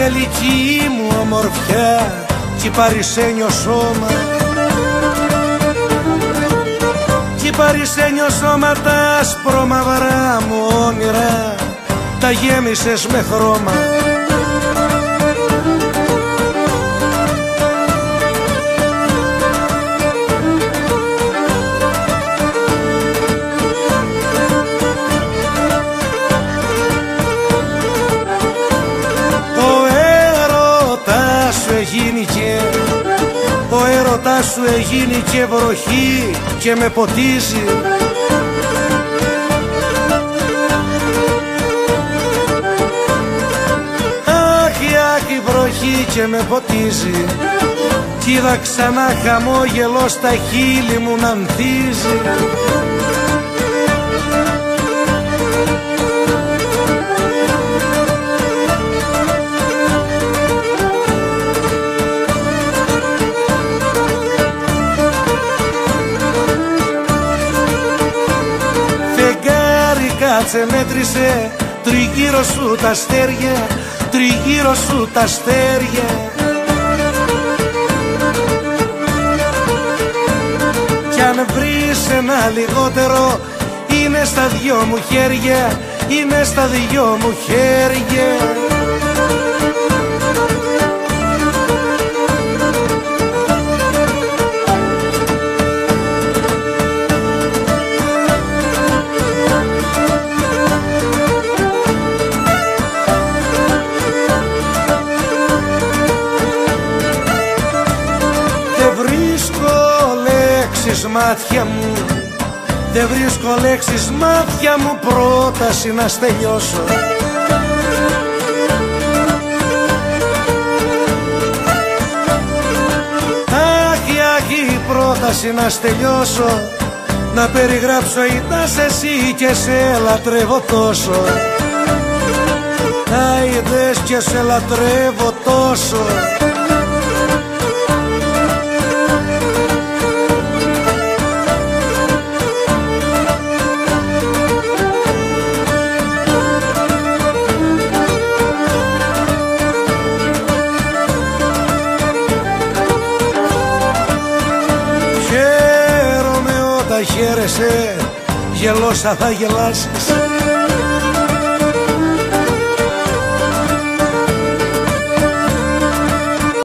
αγγελική μου ομορφιά κι παρισένιο σώμα, κι παρισένιο σώμα, τα ασπρομαυρά μου όνειρα τα γέμισες με χρώμα. Ο έρωτάς σου εγίνει και βροχή και με ποτίζει. Αχ, η βροχή και με ποτίζει. Κι είδα ξανά χαμόγελο στα χείλη μου να ανθίζει. Κάτσε μέτρησε τριγύρω σου τα αστέρια, τριγύρω σου τα αστέρια. Κι αν βρεις ένα λιγότερο, είναι στα δυο μου χέρια, είναι στα δυο μου χέρια. Μάτια μου, δεν βρίσκω λέξεις μάτια μου, πρόταση να στελειώσω. Αχ, η πρόταση να στελειώσω, να περιγράψω ήτας εσύ και σε λατρεύω τόσο. Άιδες και σε λατρεύω τόσο. Χαίρομαι όταν χαίρεσαι, γελώσα θα γελάσεις.